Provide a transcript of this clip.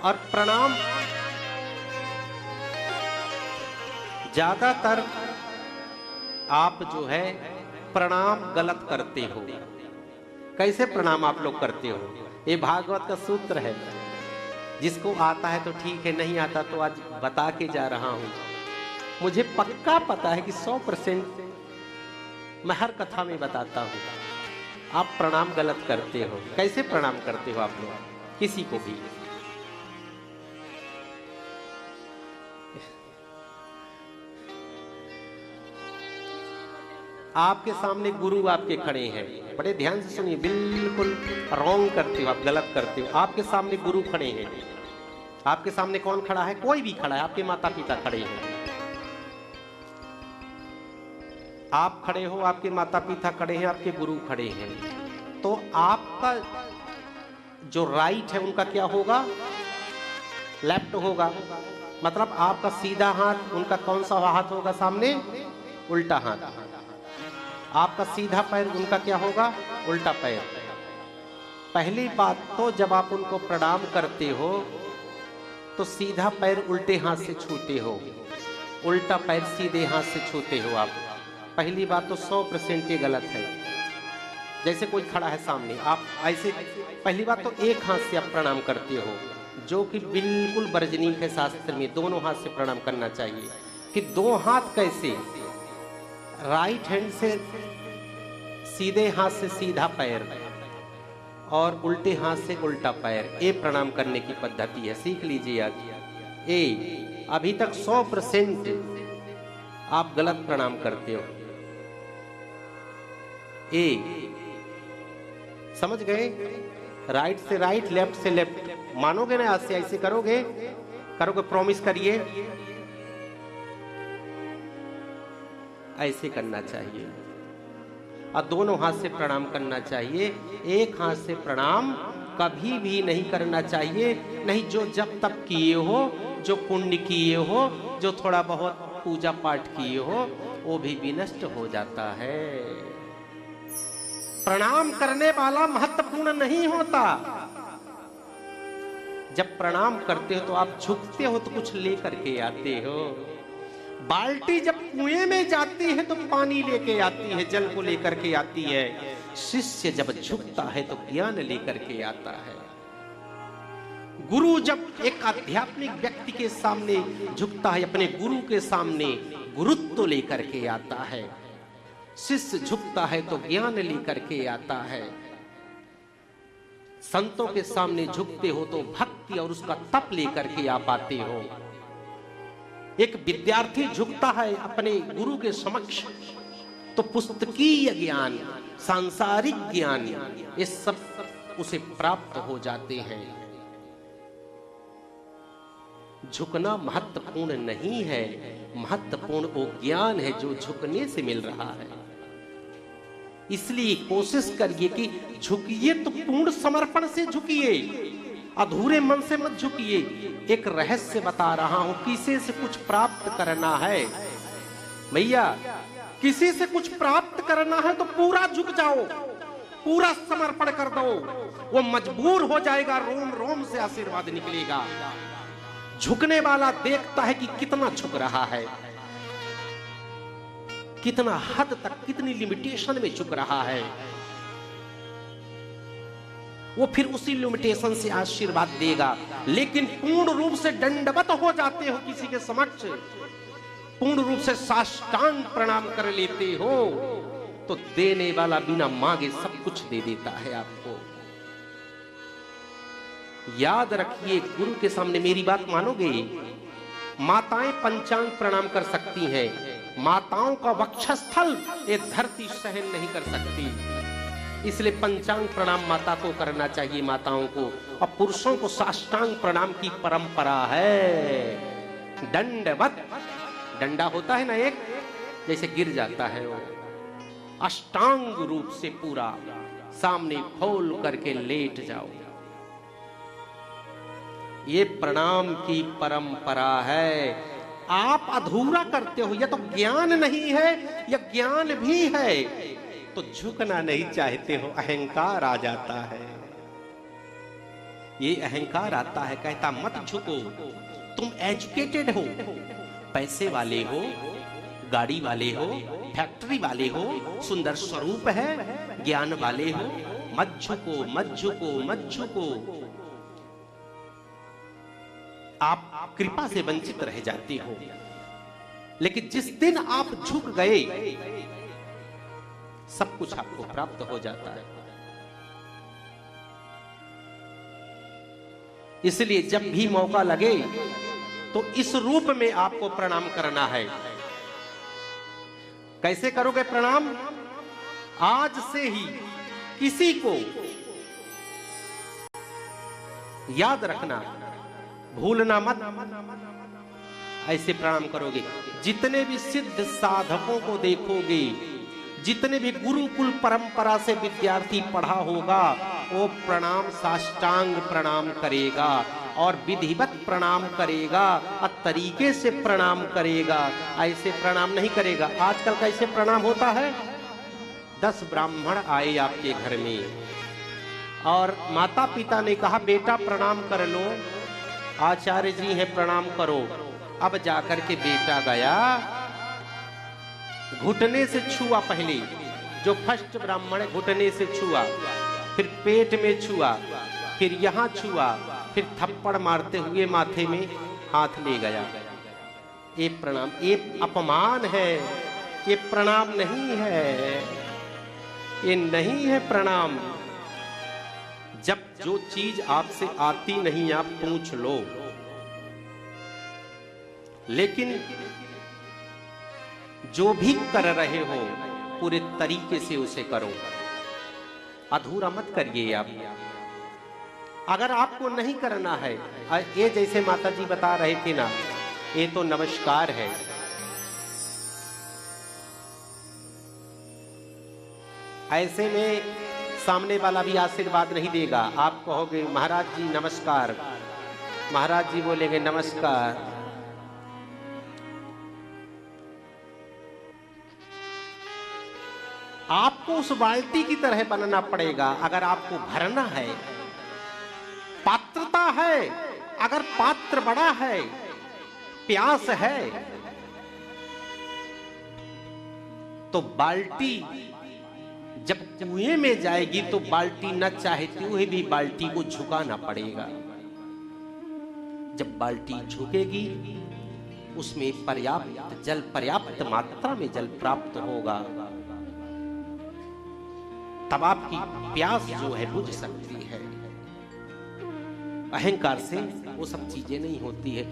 और प्रणाम ज्यादातर आप जो है प्रणाम गलत करते हो। कैसे प्रणाम आप लोग करते हो? ये भागवत का सूत्र है। जिसको आता है तो ठीक है, नहीं आता तो आज बता के जा रहा हूं। मुझे पक्का पता है कि 100% मैं हर कथा में बताता हूं, आप प्रणाम गलत करते हो। कैसे प्रणाम करते हो आप लोग किसी को भी? आपके सामने गुरु आपके खड़े हैं, बड़े ध्यान से सुनिए, बिल्कुल रॉन्ग करते हो आप, गलत करते हो। आपके सामने गुरु खड़े हैं। आपके सामने कौन खड़ा है? कोई भी खड़ा है, आपके माता पिता खड़े हैं। आप खड़े हो, आपके माता पिता खड़े हैं, आपके गुरु खड़े हैं। तो आपका जो राइट है उनका क्या होगा? लेफ्ट होगा। मतलब आपका सीधा हाथ, उनका कौन सा हाथ होगा सामने? उल्टा हाथ। आपका सीधा पैर, उनका क्या होगा? उल्टा पैर। पहली बात तो जब आप उनको प्रणाम करते हो तो सीधा पैर उल्टे हाथ से छूते हो, उल्टा पैर सीधे हाथ से छूते हो आप। पहली बात तो 100% ये गलत है। जैसे कोई खड़ा है सामने, आप ऐसे पहली बात तो एक हाथ से आप प्रणाम करते हो, जो कि बिल्कुल वर्जनीय है शास्त्र में। दोनों हाथ से प्रणाम करना चाहिए। कि दो हाथ कैसे? राइट हैंड से सीधे हाथ से सीधा पैर और उल्टे हाथ से उल्टा पैर, ये प्रणाम करने की पद्धति है। सीख लीजिए आज। ए अभी तक 100% आप गलत प्रणाम करते हो। ए समझ गए? राइट से राइट, लेफ्ट से लेफ्ट। मानोगे ना? आज से ऐसे करोगे? प्रॉमिस करिए। ऐसे करना चाहिए और दोनों हाथ से प्रणाम करना चाहिए। एक हाथ से प्रणाम कभी भी नहीं करना चाहिए। नहीं, जो जब तक किए हो, जो पुण्य किए हो, जो थोड़ा बहुत पूजा पाठ किए हो, वो भी विनष्ट हो जाता है। प्रणाम करने वाला महत्वपूर्ण नहीं होता। जब प्रणाम करते हो तो आप झुकते हो तो कुछ लेकर के आते हो। बाल्टी जब कुएं में जाती है तो पानी लेके आती है, जल को लेकर के आती है। शिष्य जब झुकता है तो ज्ञान लेकर के आता है। गुरु जब एक आध्यात्मिक व्यक्ति के सामने झुकता है, अपने गुरु के सामने गुरुत्व लेकर के आता है। शिष्य झुकता है तो ज्ञान लेकर के आता है। संतों के सामने झुकते हो तो भक्ति और उसका तप लेकर के आ पाते हो। एक विद्यार्थी झुकता है अपने गुरु के समक्ष तो पुस्तकीय ज्ञान, सांसारिक ज्ञान, ये सब उसे प्राप्त हो जाते हैं। झुकना महत्वपूर्ण नहीं है, महत्वपूर्ण वो ज्ञान है जो झुकने से मिल रहा है। इसलिए कोशिश करिए कि झुकिए तो पूर्ण समर्पण से झुकिए, अधूरे मन से मत झुकिए। एक रहस्य बता रहा हूं, किसी से कुछ प्राप्त करना है भैया, किसी से कुछ प्राप्त करना है तो पूरा झुक जाओ, पूरा समर्पण कर दो। वो मजबूर हो जाएगा, रोम रोम से आशीर्वाद निकलेगा। झुकने वाला देखता है कि कितना झुक रहा है, कितना हद तक, कितनी लिमिटेशन में झुक रहा है। वो फिर उसी लिमिटेशन से आशीर्वाद देगा। लेकिन पूर्ण रूप से दंडवत हो जाते हो किसी के समक्ष, पूर्ण रूप से साष्टांग प्रणाम कर लेते हो तो देने वाला बिना मांगे सब कुछ दे देता है आपको। याद रखिए, गुरु के सामने मेरी बात मानोगे? माताएं पंचांग प्रणाम कर सकती हैं, माताओं का वक्षस्थल ये धरती सहन नहीं कर सकती। इसलिए पंचांग प्रणाम माता को करना चाहिए, माताओं को। और पुरुषों को साष्टांग प्रणाम की परंपरा है। दंडवत, डंडा होता है ना एक, जैसे गिर जाता है वो, अष्टांग रूप से पूरा सामने खोल करके लेट जाओ। ये प्रणाम की परंपरा है। आप अधूरा करते हो, या तो ज्ञान नहीं है या ज्ञान भी है तो झुकना नहीं चाहते हो, अहंकार आ जाता है। ये अहंकार आता है, कहता मत झुको, तुम एजुकेटेड हो, पैसे वाले हो, गाड़ी वाले हो, फैक्ट्री वाले हो, सुंदर स्वरूप है, ज्ञान वाले हो, मत झुको मत झुको मत झुको। आप कृपा से वंचित रह जाते हो। लेकिन जिस दिन आप झुक गए, सब कुछ आपको प्राप्त हो जाता है। इसलिए जब भी मौका लगे तो इस रूप में आपको प्रणाम करना है। कैसे करोगे प्रणाम? आज से ही किसी को याद रखना, भूलना मत, ऐसे प्रणाम करोगे। जितने भी सिद्ध साधकों को देखोगे, जितने भी गुरुकुल परंपरा से विद्यार्थी पढ़ा होगा, वो प्रणाम साष्टांग प्रणाम करेगा और विधिवत प्रणाम करेगा और तरीके से प्रणाम करेगा। ऐसे प्रणाम नहीं करेगा। आजकल कैसे प्रणाम होता है? 10 ब्राह्मण आए आपके घर में और माता पिता ने कहा बेटा प्रणाम कर लो, आचार्य जी है प्रणाम करो। अब जाकर के बेटा गया, घुटने से छुआ, पहले जो फर्स्ट ब्राह्मण है घुटने से छुआ, फिर पेट में छुआ, फिर यहां छुआ, फिर थप्पड़ मारते हुए माथे में हाथ ले गया। ये प्रणाम, ये अपमान है, ये प्रणाम नहीं है, ये नहीं है प्रणाम। जब जो चीज आपसे आती नहीं आप पूछ लो, लेकिन जो भी कर रहे हो पूरे तरीके से उसे करो, अधूरा मत करिए। आप अगर आपको नहीं करना है, ये जैसे माता जी बता रहे थे ना, ये तो नमस्कार है। ऐसे में सामने वाला भी आशीर्वाद नहीं देगा। आप कहोगे महाराज जी नमस्कार, महाराज जी बोलेंगे नमस्कार। आपको उस बाल्टी की तरह बनना पड़ेगा। अगर आपको भरना है, पात्रता है, अगर पात्र बड़ा है, प्यास है, तो बाल्टी जब कुएं में जाएगी तो बाल्टी न चाहते हुए भी बाल्टी को झुकाना पड़ेगा। जब बाल्टी झुकेगी उसमें पर्याप्त जल, पर्याप्त मात्रा में जल प्राप्त होगा, तब आपकी प्यास जो है बुझ सकती है। अहंकार से वो सब चीजें नहीं होती है।